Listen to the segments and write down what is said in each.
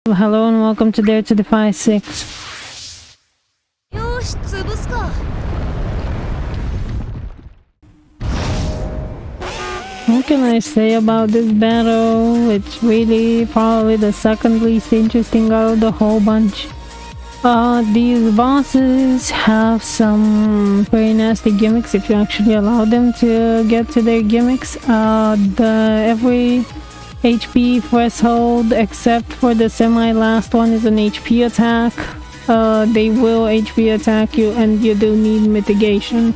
Hello and welcome to Dare to Defy 6. What can I say about this battle? It's really probably the second least interesting out of the whole bunch. These bosses have some very nasty gimmicks if you actually allow them to get to their gimmicks. Every HP threshold except for the semi-last one is an HP attack. They will HP attack you and you do need mitigation.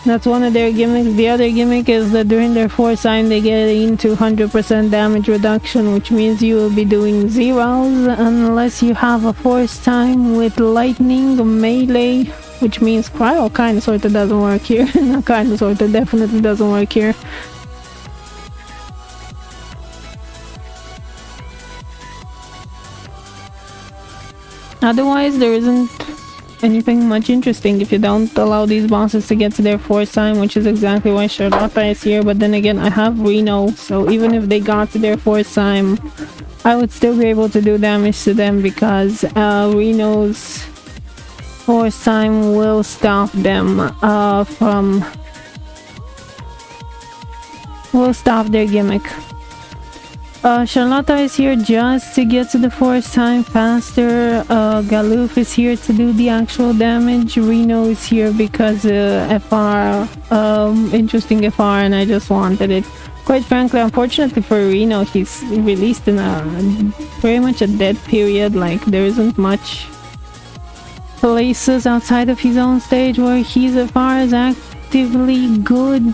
That's one of their gimmicks. The other gimmick is that during their force time they get into 100% damage reduction, which means you will be doing zeros unless you have a force time with lightning melee, which means cryo kinda sorta doesn't work here. Not kinda sorta, definitely doesn't work here. Otherwise, there isn't anything much interesting if you don't allow these bosses to get to their force time, which is exactly why Charlotta is here. But then again, I have Reno, so even if they got to their force time, I would still be able to do damage to them because Reno's force time will stop them will stop their gimmick. Charlotta is here just to get to the force time faster. Galoof is here to do the actual damage. Reno is here because FR, interesting FR, and I just wanted it. Quite frankly, unfortunately for Reno, he's released in a very much a dead period. Like, there isn't much places outside of his own stage where his FR is actively good.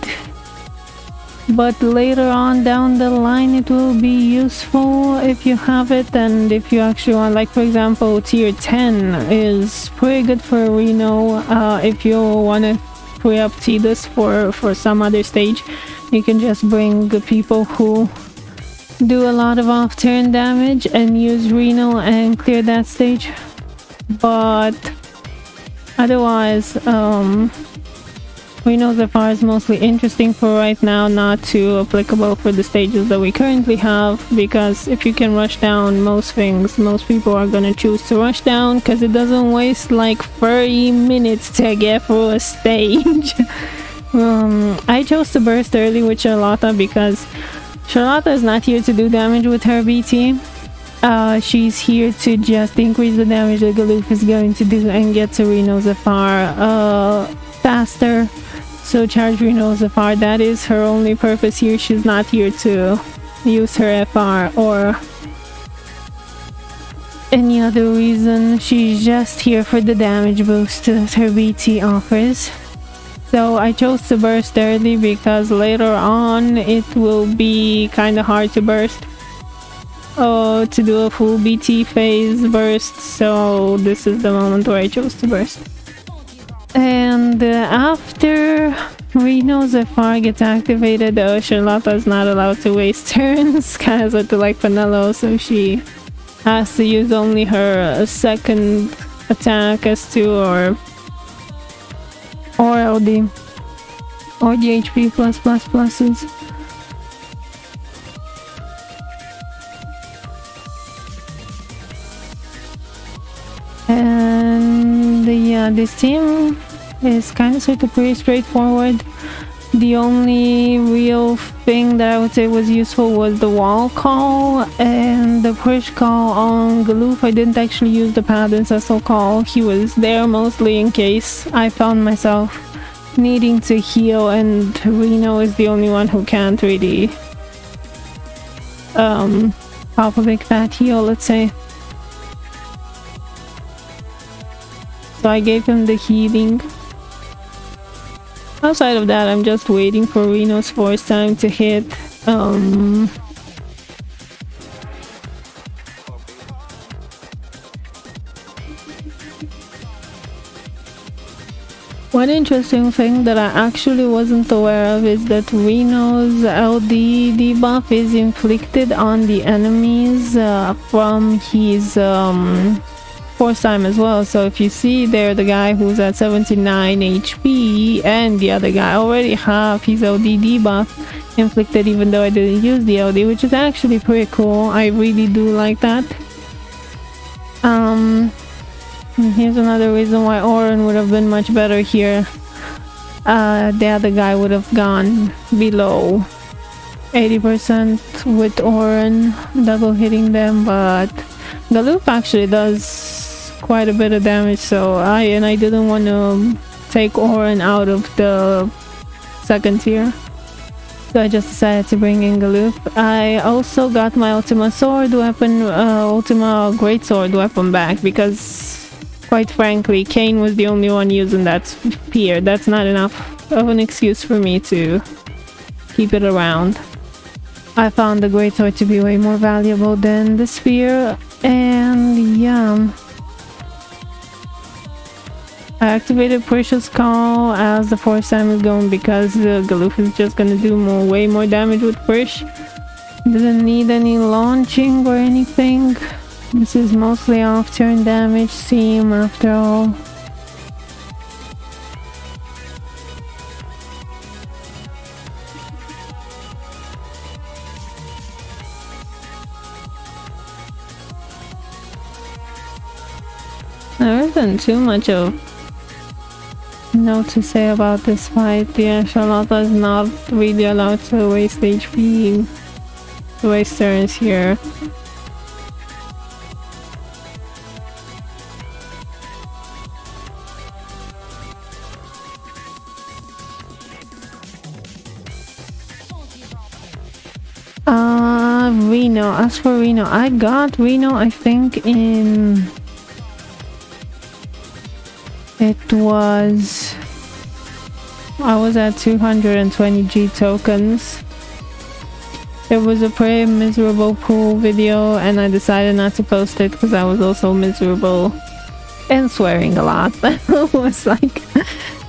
But later on down the line it will be useful if you have it, and if you actually want, like for example tier 10 is pretty good for Reno. If you want to free up Tidus for some other stage, you can just bring people who do a lot of off-turn damage and use Reno and clear that stage. But otherwise, Reno's FR is mostly interesting for right now, not too applicable for the stages that we currently have, because if you can rush down most things, most people are gonna choose to rush down because it doesn't waste like 30 minutes to get through a stage. I chose to burst early with Charlotta because Charlotta is not here to do damage with her BT. She's here to just increase the damage that Galoof is going to do and get to Reno's FR faster. So charge Reno's FR, that is her only purpose here. She's not here to use her FR or any other reason. She's just here for the damage boost that her BT offers. So I chose to burst early because later on it will be kind of hard to burst. To do a full BT phase burst, so this is the moment where I chose to burst. And after Reno's FR gets activated, Charlotta is not allowed to waste turns, kind of sort of like Vanello, so she has to use only her second attack S2 or the HP pluses. And yeah, this team is kind of sort of pretty straightforward. The only real thing that I would say was useful was the wall call and the push call on Galoof. I didn't actually use the pad ancestral call. He was there mostly in case I found myself needing to heal, and Reno is the only one who can't really pop a big fat heal, let's say. So I gave him the healing. Outside of that, I'm just waiting for Reno's force time to hit. One interesting thing that I actually wasn't aware of is that Reno's LD debuff is inflicted on the enemies from his force time as well. So if you see there, the guy who's at 79 HP and the other guy already have his LD debuff inflicted, even though I didn't use the LD, which is actually pretty cool. I really do like that. And here's another reason why Oren would have been much better here. The other guy would have gone below 80% with Oren double hitting them, but Galoof actually does quite a bit of damage, so I didn't want to take Oren out of the second tier, so I just decided to bring in Galoof. I also got my Ultima sword weapon, Ultima greatsword weapon back, because quite frankly Kane was the only one using that spear. That's not enough of an excuse for me to keep it around. I found the greatsword to be way more valuable than the spear, and yeah, I activated Precious Call as the force time is going, because Galoof is just gonna do way more damage with Prish. Didn't need any launching or anything. This is mostly off turn damage seam after all. There isn't too much of to say about this fight. Yeah, Charlotta is not really allowed to waste HP, to waste turns here. Reno. As for Reno, I got Reno, I think in... I was at 220 G tokens. It was a pretty miserable pool video, and I decided not to post it because I was also miserable and swearing a lot. That was like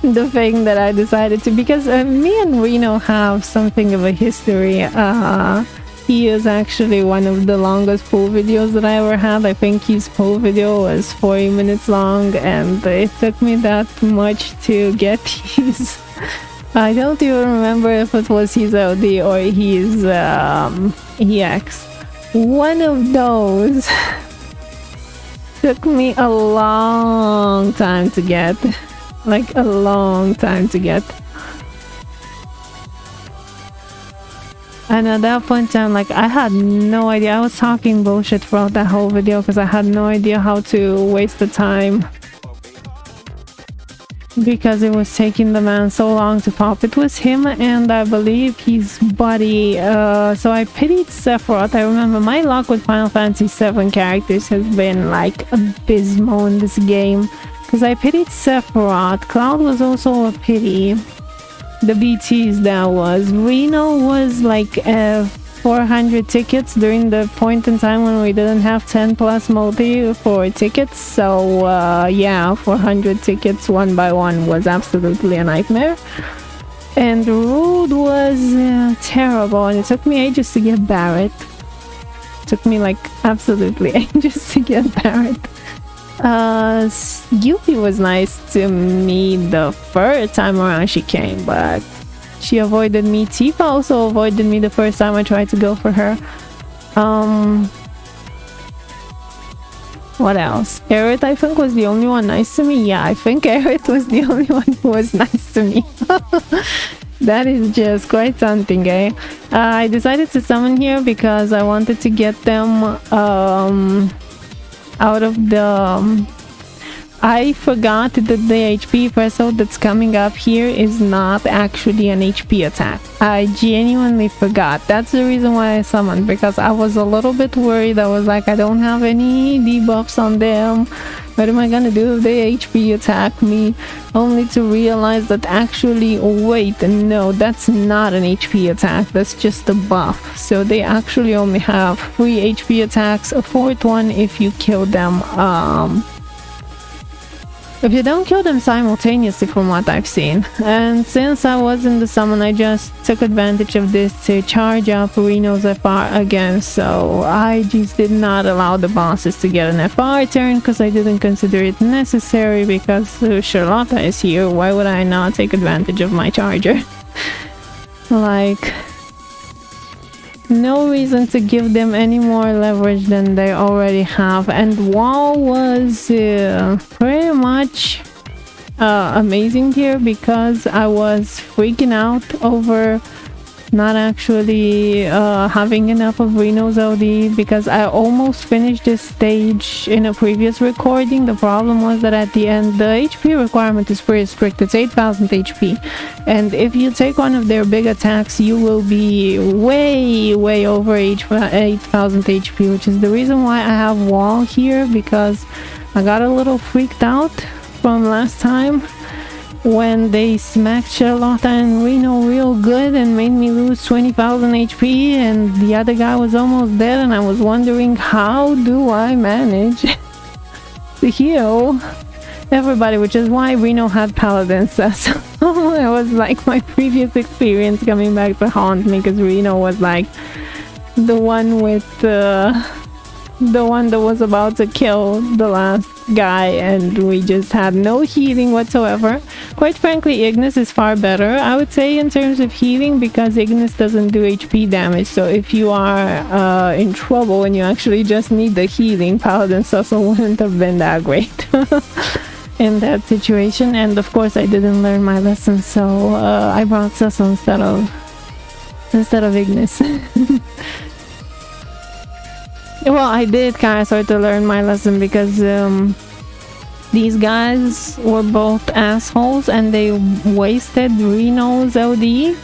the thing that I decided to, because me and Reno have something of a history. He is actually one of the longest pool videos that I ever had. I think his pool video was 40 minutes long, and it took me that much to get his... I don't even remember if it was his OD or his EX. One of those took me a long time to get. Like a long time to get. And at that point in time, like, I had no idea. I was talking bullshit throughout that whole video because I had no idea how to waste the time, because it was taking the man so long to pop. It was him and I believe his buddy. So I pitied Sephiroth. I remember my luck with Final Fantasy VII characters has been like abysmal in this game, because I pitied Sephiroth. Cloud was also a pity. The BTs that was. Reno was like 400 tickets during the point in time when we didn't have 10 plus multi for tickets. So yeah, 400 tickets one by one was absolutely a nightmare. And Rude was terrible, and it took me ages to get Barret. It took me like absolutely ages to get Barret. Yuffie was nice to me the first time around she came, but she avoided me. Tifa also avoided me the first time I tried to go for her. What else? Aerith, I think, was the only one nice to me. Yeah, I think Aerith was the only one who was nice to me. That is just quite something, eh? I decided to summon here because I wanted to get them out of the... I forgot that the HP threshold that's coming up here is not actually an HP attack. I genuinely forgot. That's the reason why I summoned, because I was a little bit worried. I was like, I don't have any debuffs on them. What am I gonna do if they HP attack me? Only to realize that actually, wait, no, that's not an HP attack. That's just a buff. So they actually only have 3 HP attacks, a 4th one if you kill them. If you don't kill them simultaneously, from what I've seen. And since I was in the summon, I just took advantage of this to charge up Reno's FR again. So I just did not allow the bosses to get an FR turn, because I didn't consider it necessary, because Charlotta is here. Why would I not take advantage of my charger? Like, no reason to give them any more leverage than they already have. And wall was pretty much amazing here because I was freaking out over not actually having enough of Reno's LD, because I almost finished this stage in a previous recording. The problem was that at the end the HP requirement is pretty strict. It's 8,000 HP, and if you take one of their big attacks you will be way over 8,000 HP, which is the reason why I have wall here, because I got a little freaked out from last time when they smacked Charlotta and Reno real good and made me lose 20,000 HP, and the other guy was almost dead, and I was wondering how do I manage to heal everybody, which is why Reno had Paladin Cess. It was like my previous experience coming back to haunt me, because Reno was like the one with the one that was about to kill the last guy, and we just had no healing whatsoever. Quite frankly, Ignis is far better, I would say, in terms of healing, because Ignis doesn't do HP damage. So if you are in trouble and you actually just need the healing, Paladin Cecil wouldn't have been that great in that situation. And of course I didn't learn my lesson, so I brought Cecil instead of Ignis. Well, I did kind of start to learn my lesson, because these guys were both assholes and they wasted Reno's LD.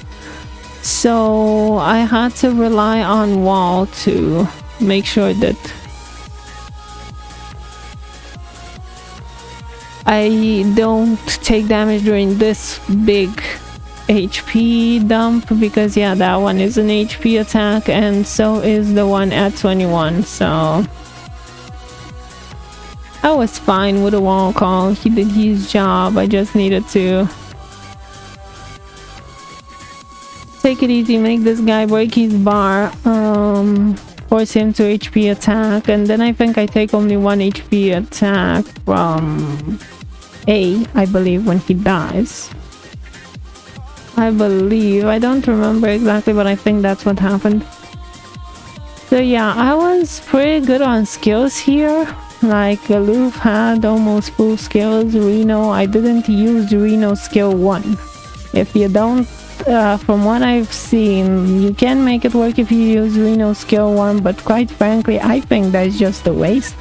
So I had to rely on wall to make sure that I don't take damage during this big HP dump, because yeah, that one is an HP attack and so is the one at 21. So I was fine with a wall call. He did his job. I just needed to take it easy, make this guy break his bar, force him to HP attack, and then I think I take only one HP attack from A, I believe, when he dies. I believe. I don't remember exactly, but I think that's what happened. So yeah, I was pretty good on skills here. Like, Galoof had almost full skills. Reno, I didn't use Reno skill 1. If you don't, from what I've seen, you can make it work if you use Reno skill 1, but quite frankly, I think that's just a waste.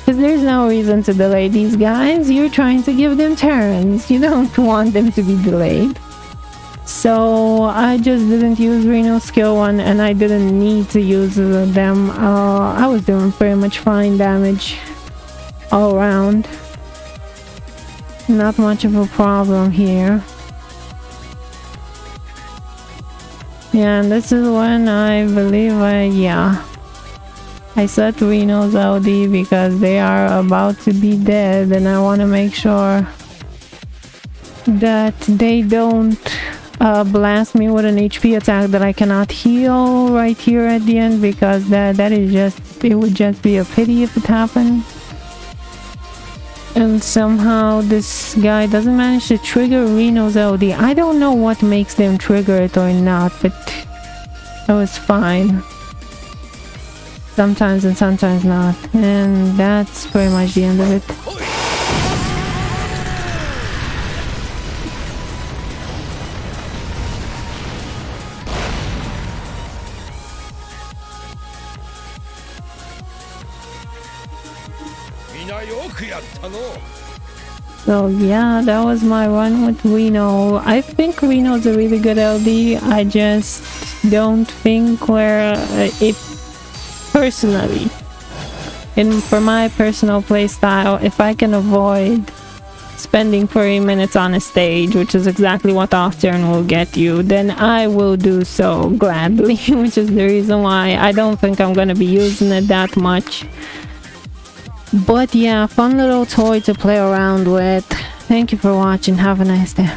Because there's no reason to delay these guys. You're trying to give them turns. You don't want them to be delayed. So I just didn't use Reno skill 1, and I didn't need to use them. I was doing pretty much fine damage all around. Not much of a problem here. Yeah, and this is when I believe I set Reno's LD, because they are about to be dead and I want to make sure that they don't blast me with an HP attack that I cannot heal right here at the end, because that is just, it would just be a pity if it happened. And somehow this guy doesn't manage to trigger Reno's LD. I don't know what makes them trigger it or not, but it was fine. Sometimes and sometimes not. And that's pretty much the end of it. So yeah, that was my run with Reno. I think Reno's a really good LD. I just don't think where it personally, for my personal playstyle, if I can avoid spending 30 minutes on a stage, which is exactly what off turn will get you, then I will do so gladly, which is the reason why I don't think I'm gonna be using it that much. But yeah, fun little toy to play around with. Thank you for watching. Have a nice day.